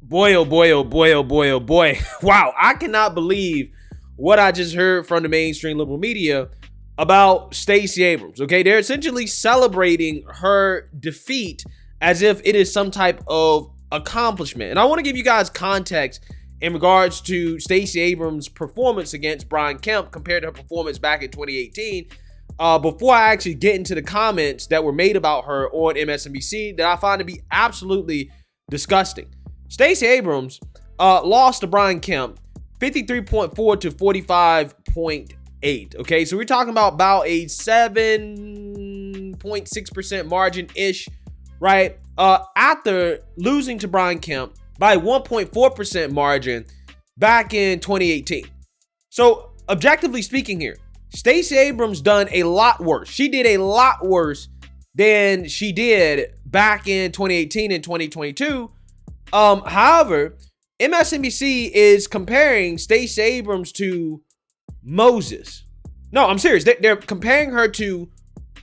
Boy, oh boy, oh boy, oh boy, oh boy. Wow, I cannot believe what I just heard from the mainstream liberal media about Stacey Abrams. Okay, they're essentially celebrating her defeat as if it is some type of accomplishment. And I want to give you guys context in regards to Stacey Abrams' performance against Brian Kemp compared to her performance back in 2018. Before I actually get into the comments that were made about her on MSNBC that I find to be absolutely disgusting. Stacey Abrams lost to Brian Kemp 53.4 to 45.8. Okay, so we're talking about a 7.6% margin-ish, right? After losing to Brian Kemp by 1.4% margin back in 2018. So objectively speaking here, Stacey Abrams done a lot worse. She did a lot worse than she did back in 2018 and 2022. However, MSNBC is comparing Stacey Abrams to Moses. No, I'm serious. They're comparing her to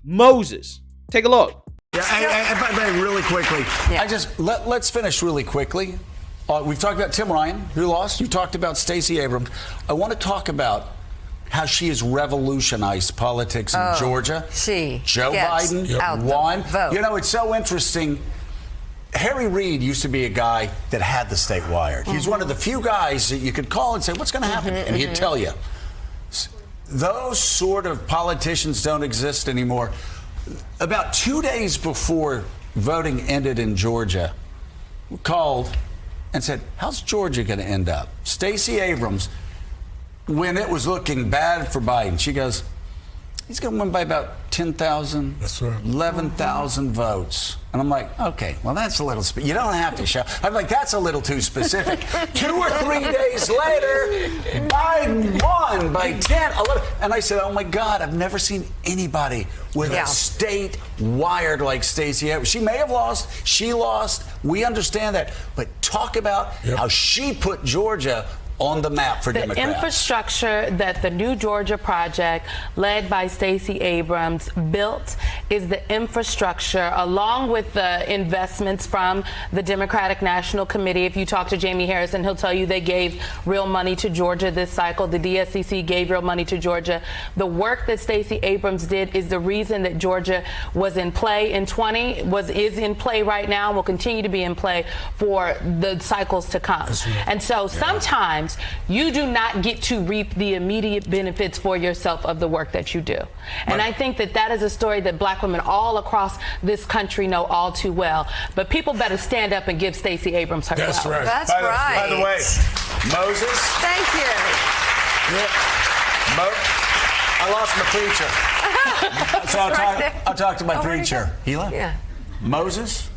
Moses. Take a look. Yeah, really quickly. Yeah. Let's finish really quickly. We've talked about Tim Ryan, who lost. You talked about Stacey Abrams. I want to talk about how she has revolutionized politics in Georgia. Joe Biden won. You know, it's so interesting. Harry Reid used to be a guy that had the state wired. He's one of the few guys that you could call and say, what's going to happen? And he'd tell you. Those sort of politicians don't exist anymore. About 2 days before voting ended in Georgia, we called and said, how's Georgia going to end up? Stacey Abrams, when it was looking bad for Biden, she goes, he's going to win by about 10,000, 11,000 votes. And I'm like, okay, well, that's a little, you don't have to show. I'm like, that's a little too specific. 2 or 3 days later, Biden won by 10, 11. And I said, oh my God, I've never seen anybody with a state wired like Stacey Abrams. She may have lost, she lost, we understand that. But talk about how she put Georgia on the map for Democrats. The infrastructure that the New Georgia Project, led by Stacey Abrams, built is the infrastructure, along with the investments from the Democratic National Committee. If you talk to Jamie Harrison, he'll tell you they gave real money to Georgia this cycle. The DSCC gave real money to Georgia. The work that Stacey Abrams did is the reason that Georgia was in play in 20, is in play right now, and will continue to be in play for the cycles to come. And so sometimes you do not get to reap the immediate benefits for yourself of the work that you do. And I think that that is a story that black women all across this country know all too well. But people better stand up and give Stacey Abrams her flowers. Right. That's right. By the way, Moses. Thank you. I lost my preacher. So I'll talk to my preacher. He left. Yeah. Moses.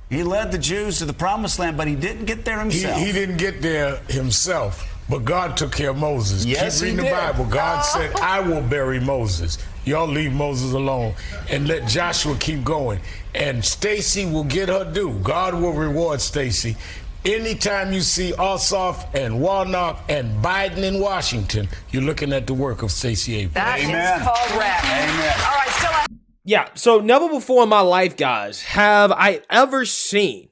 He led the Jews to the promised land, but he didn't get there himself. He didn't get there himself, but God took care of Moses. Yes, Keep reading the Bible. God said, I will bury Moses. Y'all leave Moses alone and let Joshua keep going. And Stacey will get her due. God will reward Stacey. Anytime you see Ossoff and Warnock and Biden in Washington, you're looking at the work of Stacey Abrams. That is correct. Amen. All right, still Yeah, so never before in my life, guys, have I ever seen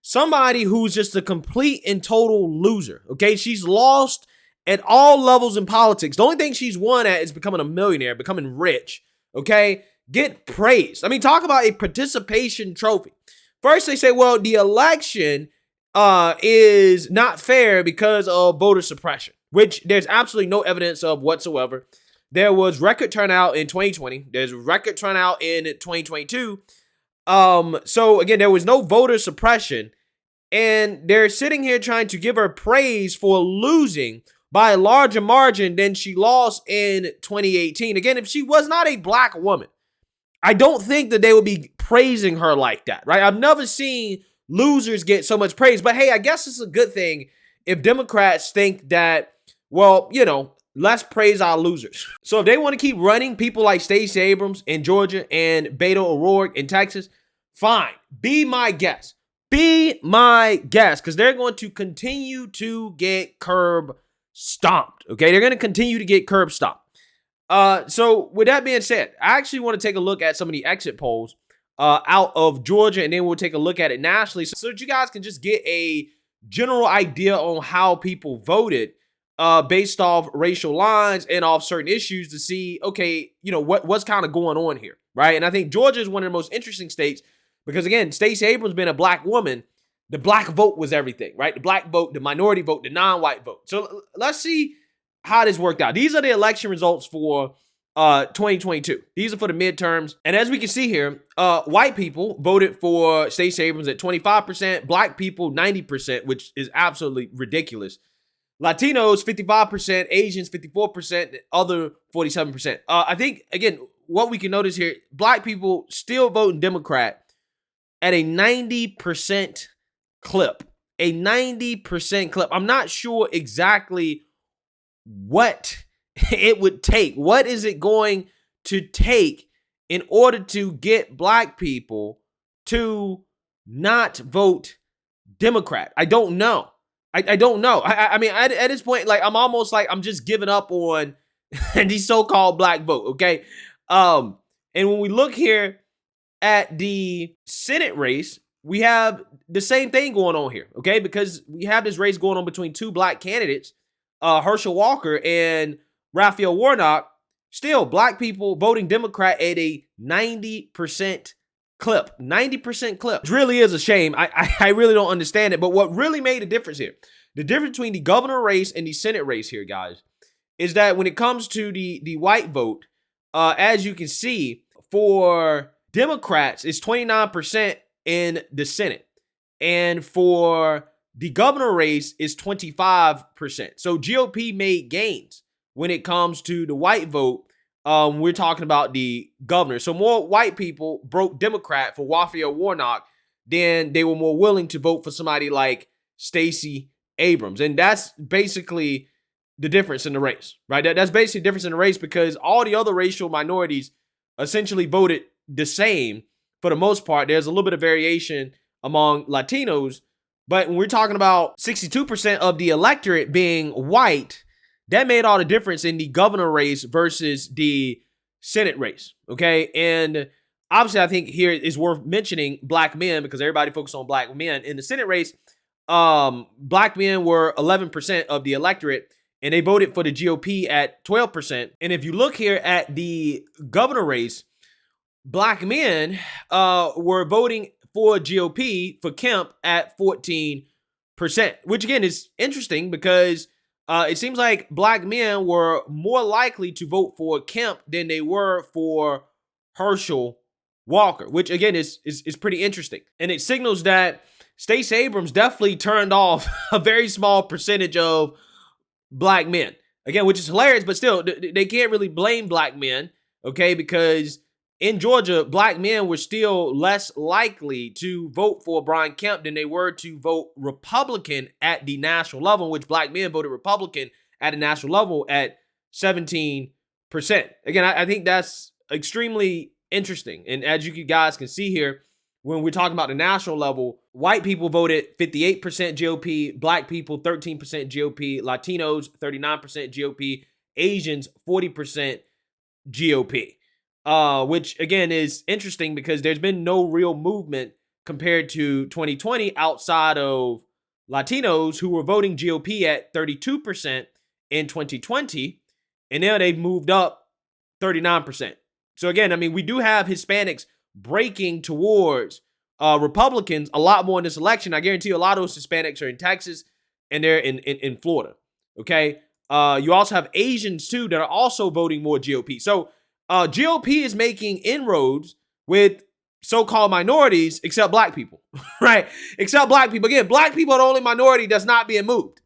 somebody who's just a complete and total loser, okay? She's lost at all levels in politics. The only thing she's won at is becoming a millionaire, becoming rich, okay? Get praised. I mean, talk about a participation trophy. First, they say, well, the election is not fair because of voter suppression, which there's absolutely no evidence of whatsoever. There was record turnout in 2020. There's record turnout in 2022. So again, there was no voter suppression, and they're sitting here trying to give her praise for losing by a larger margin than she lost in 2018. Again, if she was not a black woman, I don't think that they would be praising her like that, right? I've never seen losers get so much praise, but hey, I guess it's a good thing if Democrats think that, well, you know, let's praise our losers. So if they want to keep running people like Stacey Abrams in Georgia and Beto O'Rourke in Texas, fine. Be my guest. Be my guest, because they're going to continue to get curb stomped. Okay, they're going to continue to get curb stomped. So with that being said, I actually want to take a look at some of the exit polls out of Georgia, and then we'll take a look at it nationally so that you guys can just get a general idea on how people voted based off racial lines and off certain issues to see, okay, what's kind of going on here, right? And I think Georgia is one of the most interesting states because, again, Stacey Abrams being a black woman, the black vote was everything, right? The black vote, the minority vote, the non-white vote. So let's see how this worked out. These are the election results for 2022. These are for the midterms. And as we can see here, white people voted for Stacey Abrams at 25%, black people 90%, which is absolutely ridiculous. Latinos 55%, Asians 54%, other 47%. I think, again, what we can notice here, black people still voting Democrat at a 90% clip. A 90% clip. I'm not sure exactly what it would take. What is it going to take in order to get black people to not vote Democrat? I don't know. I don't know. I mean, at this point, like, I'm almost like I'm just giving up on the so-called black vote, okay? And when we look here at the Senate race, we have the same thing going on here, okay? Because we have this race going on between two black candidates, Herschel Walker and Raphael Warnock. Still, black people voting Democrat at a 90% clip. 90% clip. It really is a shame. I really don't understand it. But what really made a difference here, the difference between the governor race and the Senate race here, guys, is that when it comes to the white vote, as you can see, for Democrats, it's 29% in the Senate. And for the governor race, it's 25%. So GOP made gains when it comes to the white vote. We're talking about the governor. So more white people broke Democrat for Raphael Warnock than they were more willing to vote for somebody like Stacey Abrams. And that's basically the difference in the race, right? That's basically the difference in the race because all the other racial minorities essentially voted the same for the most part. There's a little bit of variation among Latinos, but when we're talking about 62% of the electorate being white, that made all the difference in the governor race versus the Senate race, okay? And obviously, I think here it's worth mentioning black men because everybody focused on black men. In the Senate race, black men were 11% of the electorate, and they voted for the GOP at 12%. And if you look here at the governor race, black men were voting for GOP for Kemp at 14%, which again is interesting because it seems like black men were more likely to vote for Kemp than they were for Herschel Walker, which again is pretty interesting. And it signals that Stacey Abrams definitely turned off a very small percentage of black men. Again, which is hilarious, but still, they can't really blame black men, okay? Because in Georgia, black men were still less likely to vote for Brian Kemp than they were to vote Republican at the national level, which black men voted Republican at the national level at 17%. Again, I think that's extremely interesting. And as you guys can see here, when we're talking about the national level, white people voted 58% GOP, black people 13% GOP, Latinos 39% GOP, Asians 40% GOP. Which again is interesting because there's been no real movement compared to 2020 outside of Latinos who were voting GOP at 32% in 2020, and now they've moved up 39%. So again, I mean, we do have Hispanics breaking towards Republicans a lot more in this election. I guarantee you a lot of those Hispanics are in Texas and they're in Florida, okay? You also have Asians too that are also voting more GOP. So GOP is making inroads with so-called minorities, except black people, right? Except black people. Again, black people are the only minority that's not being moved.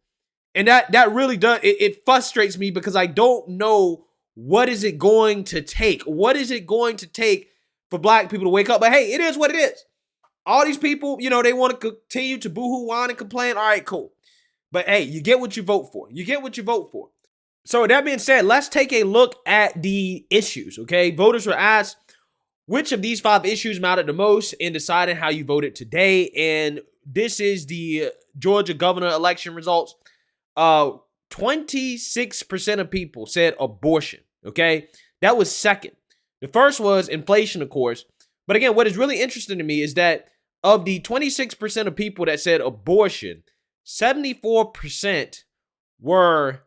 And that really does, it frustrates me because I don't know what is it going to take. What is it going to take for black people to wake up? But hey, it is what it is. All these people, they want to continue to boohoo, whine, and complain. All right, cool. But hey, you get what you vote for. You get what you vote for. So with that being said, let's take a look at the issues, okay? Voters were asked which of these 5 issues mattered the most in deciding how you voted today. And this is the Georgia governor election results. 26% of people said abortion, okay? That was second. The first was inflation, of course. But again, what is really interesting to me is that of the 26% of people that said abortion, 74% were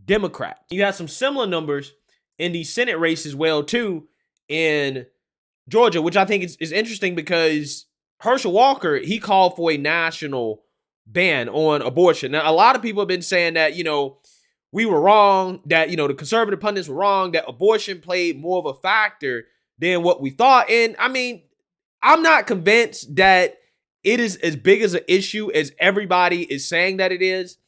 Democrats. You have some similar numbers in the Senate race as well, too, in Georgia, which I think is interesting because Herschel Walker, he called for a national ban on abortion. Now, a lot of people have been saying that, we were wrong, that, the conservative pundits were wrong, that abortion played more of a factor than what we thought. And I mean, I'm not convinced that it is as big as an issue as everybody is saying that it is.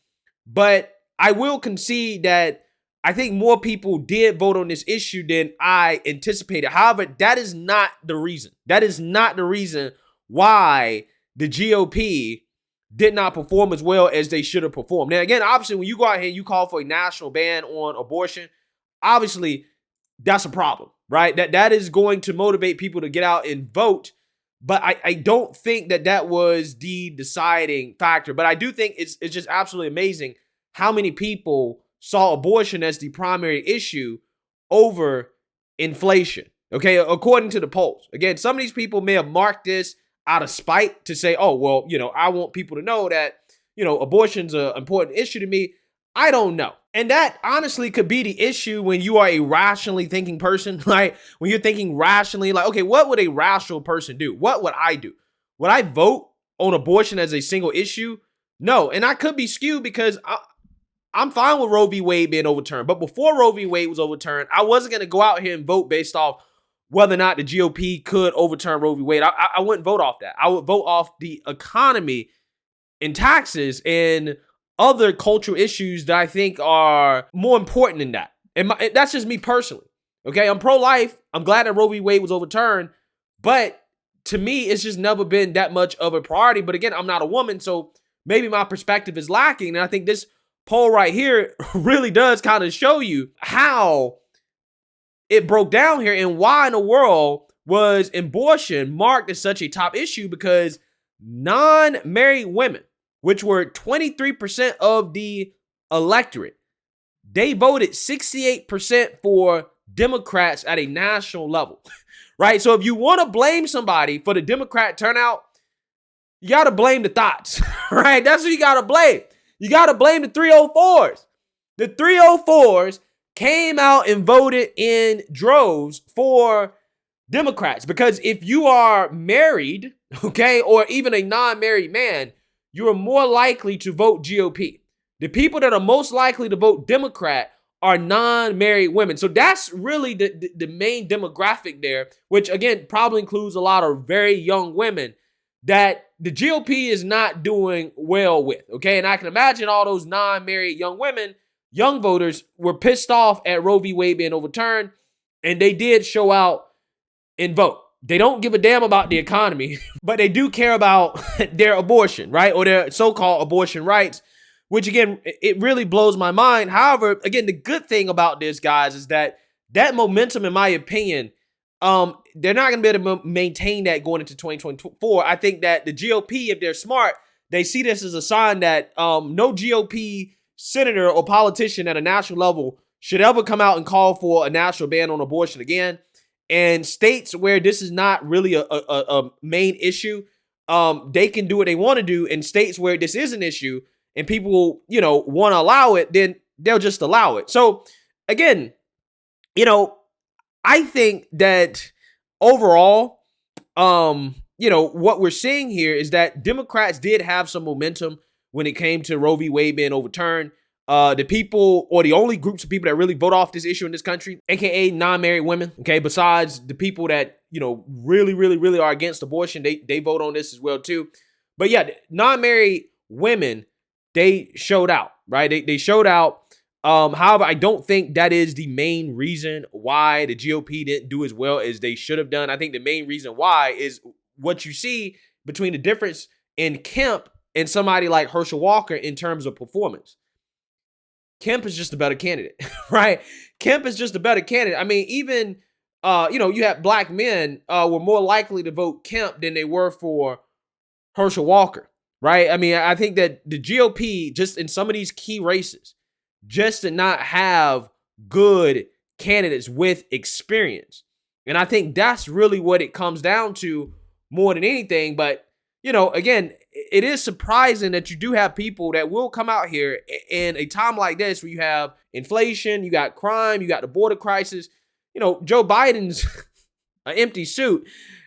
But I will concede that I think more people did vote on this issue than I anticipated. However, that is not the reason. That is not the reason why the GOP did not perform as well as they should have performed. Now, again, obviously, when you go out here and you call for a national ban on abortion, obviously, that's a problem, right? That is going to motivate people to get out and vote. But I don't think that was the deciding factor. But I do think it's just absolutely amazing how many people saw abortion as the primary issue over inflation, okay, according to the polls. Again, some of these people may have marked this out of spite to say, oh, well, I want people to know that, abortion's an important issue to me. I don't know. And that honestly could be the issue when you are a rationally thinking person, like when you're thinking rationally, like, okay, what would a rational person do? What would I do? Would I vote on abortion as a single issue? No. And I could be skewed because I'm fine with Roe v. Wade being overturned. But before Roe v. Wade was overturned, I wasn't going to go out here and vote based off whether or not the GOP could overturn Roe v. Wade. I wouldn't vote off that. I would vote off the economy and taxes and other cultural issues that I think are more important than that. And that's just me personally. Okay, I'm pro-life. I'm glad that Roe v. Wade was overturned. But to me, it's just never been that much of a priority. But again, I'm not a woman, so maybe my perspective is lacking. And I think this poll right here really does kind of show you how it broke down here and why in the world was abortion marked as such a top issue, because non-married women, which were 23% of the electorate, they voted 68% for Democrats at a national level, right? So if you want to blame somebody for the Democrat turnout, you got to blame the thoughts, right? That's who you got to blame. You got to blame the 304s. The 304s came out and voted in droves for Democrats, because if you are married, okay, or even a non-married man, you are more likely to vote GOP. The people that are most likely to vote Democrat are non-married women. So that's really the main demographic there, which again probably includes a lot of very young women that the GOP is not doing well with, okay? And I can imagine all those non-married young women, young voters, were pissed off at Roe v. Wade being overturned, and they did show out and vote. They don't give a damn about the economy, but they do care about their abortion, right? Or their so-called abortion rights, which again, it really blows my mind. However, again, the good thing about this, guys, is that momentum, in my opinion, they're not going to be able to maintain that going into 2024. I think that the GOP, if they're smart, they see this as a sign that no GOP senator or politician at a national level should ever come out and call for a national ban on abortion again. And states where this is not really a main issue, they can do what they want to do. In states where this is an issue and people, want to allow it, then they'll just allow it. So again, I think that overall, what we're seeing here is that Democrats did have some momentum when it came to Roe v. Wade being overturned. The people, or the only groups of people that really vote off this issue in this country, aka non-married women, okay, besides the people that, really, really, really are against abortion, they vote on this as well too. But yeah, non-married women, they showed out, right? They showed out. However, I don't think that is the main reason why the GOP didn't do as well as they should have done. I think the main reason why is what you see between the difference in Kemp and somebody like Herschel Walker in terms of performance. Kemp is just a better candidate, right? Kemp is just a better candidate. I mean, even, you have black men were more likely to vote Kemp than they were for Herschel Walker, right? I mean, I think that the GOP, just in some of these key races, just did not have good candidates with experience. And I think that's really what it comes down to more than anything. But, you know, again, it is surprising that you do have people that will come out here in a time like this where you have inflation, you got crime, you got the border crisis. You know, Joe Biden's an empty suit,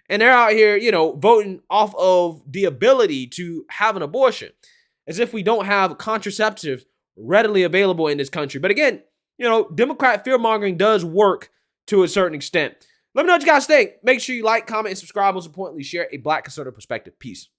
and they're out here, you know, voting off of the ability to have an abortion, as if we don't have contraceptives readily available in this country. But again, you know, Democrat fear-mongering does work to a certain extent. Let me know what you guys think. Make sure you like, comment, and subscribe. Most importantly, share a Black conservative perspective. Peace.